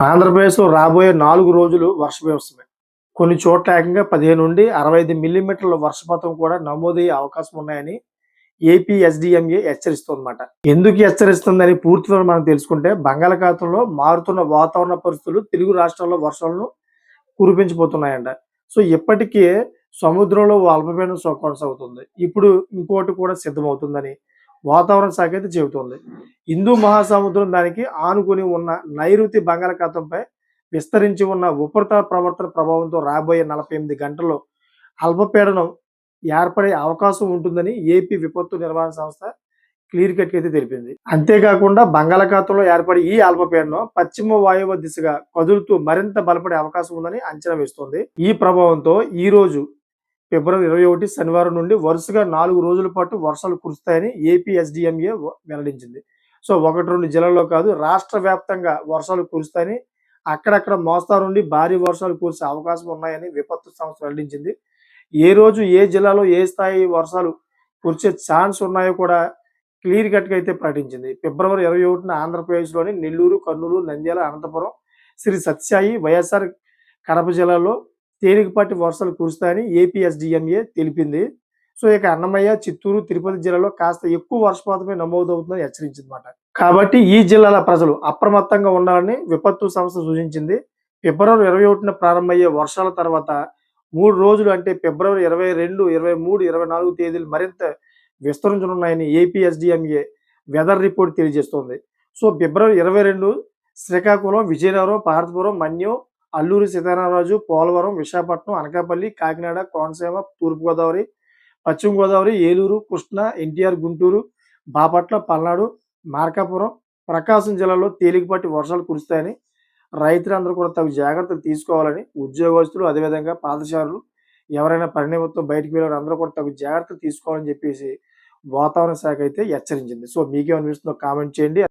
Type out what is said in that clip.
ఆంధ్రప్రదేశ్‌లో రాబోయే 4 రోజులు వర్ష వ్యవస్థమే. కొన్ని చోట్ల ఏకంగా 15-65 మిల్లీమీటర్ల వర్షపాతం కూడా నమోదయ్యే అవకాశం ఉన్నాయని ఏపీ ఎస్‌డీఎంఏ హెచ్చరిస్తోందన్నమాట. ఎందుకు హెచ్చరిస్తుందని పూర్తి వివరం మనం తెలుసుకుంటే, బంగాళాఖాతంలో మారుతున్న వాతావరణ పరిస్థితులు తెలుగు రాష్ట్రాల్లో వర్షాలను కురిపించబోతున్నాయంట. సో, ఇప్పటికే సముద్రంలో ఓ అల్పపీడనం కొనసాగుతుంది. ఇప్పుడు ఇంకోటి కూడా సిద్ధమవుతుందని వాతావరణ శాఖ అయితే చెబుతోంది. హిందూ మహాసముద్రం దానికి ఆనుకుని ఉన్న నైరుతి బంగాళాఖాతంపై విస్తరించి ఉన్న ఉపరితల ప్రవర్తన ప్రభావంతో రాబోయే 48 గంటల్లో అల్పపీడనం ఏర్పడే అవకాశం ఉంటుందని ఏపీ విపత్తు నిర్వహణ సంస్థ క్లియర్ కట్‌గా అయితే తెలిపింది. అంతేకాకుండా బంగాళాఖాతంలో ఏర్పడే ఈ అల్పపీడనం పశ్చిమ వాయువ్య దిశగా కదులుతూ మరింత బలపడే అవకాశం ఉందని అంచనా వేస్తోంది. ఈ ప్రభావంతో ఈరోజు ఫిబ్రవరి 21 శనివారం నుండి వరుసగా 4 రోజుల పాటు వర్షాలు కురుస్తాయని ఏపీ ఎస్‌డీఎంఏ వెల్లడించింది. సో, 1, 2 జిల్లాల్లో కాదు, రాష్ట్ర వ్యాప్తంగా వర్షాలు కురుస్తాయని, అక్కడక్కడ మోస్తారు నుండి భారీ వర్షాలు కురిసే అవకాశం ఉన్నాయని విపత్తు సంస్థ వెల్లడించింది. ఏ రోజు ఏ జిల్లాలో ఏ స్థాయి వర్షాలు కురిసే ఛాన్స్ ఉన్నాయో కూడా క్లియర్ కట్‌గా అయితే ప్రకటించింది. ఫిబ్రవరి 21న ఆంధ్రప్రదేశ్‌లోని నెల్లూరు, కర్నూలు, నంద్యాల, అనంతపురం, శ్రీ సత్యసాయి, వైఎస్ఆర్ కడప జిల్లాలో తేలికపాటి వర్షాలు కురుస్తాయని ఏపీ ఎస్‌డీఎంఏ తెలిపింది. సో, ఇక అన్నమయ్య, చిత్తూరు, తిరుపతి జిల్లాలో కాస్త ఎక్కువ వర్షపాతమే నమోదవుతుందని హెచ్చరించిందన్నమాట. కాబట్టి ఈ జిల్లాల ప్రజలు అప్రమత్తంగా ఉండాలని విపత్తు సంస్థ సూచించింది. ఫిబ్రవరి 21న ప్రారంభమయ్యే వర్షాల తర్వాత 3 రోజులు అంటే ఫిబ్రవరి 22, 23, 24 తేదీలు మరింత విస్తరించనున్నాయని ఏపీ ఎస్‌డీఎంఏ వెదర్ రిపోర్ట్ తెలియజేస్తోంది. సో, ఫిబ్రవరి 22 శ్రీకాకుళం, విజయనగరం, పార్వతీపురం, మన్యం, అల్లూరి సీతారామరాజు, పోలవరం, విశాఖపట్నం, అనకాపల్లి, కాకినాడ, కోనసీమ, తూర్పుగోదావరి, పశ్చిమ గోదావరి, ఏలూరు, కృష్ణా, ఎన్టీఆర్, గుంటూరు, బాపట్ల, పల్నాడు, మార్కాపురం, ప్రకాశం జిల్లాలో తేలికపాటి వర్షాలు కురుస్తాయని, రైతులందరూ కూడా తగు జాగ్రత్తలు తీసుకోవాలని, ఉద్యోగస్తులు, అదేవిధంగా పాదచారులు, ఎవరైనా పని నిమిత్తం బయటికి వెళ్ళే అందరూ కూడా తగు జాగ్రత్తలు తీసుకోవాలని చెప్పేసి వాతావరణ శాఖ అయితే హెచ్చరించింది. సో, మీకేమనిపిస్తుందో కామెంట్ చేయండి.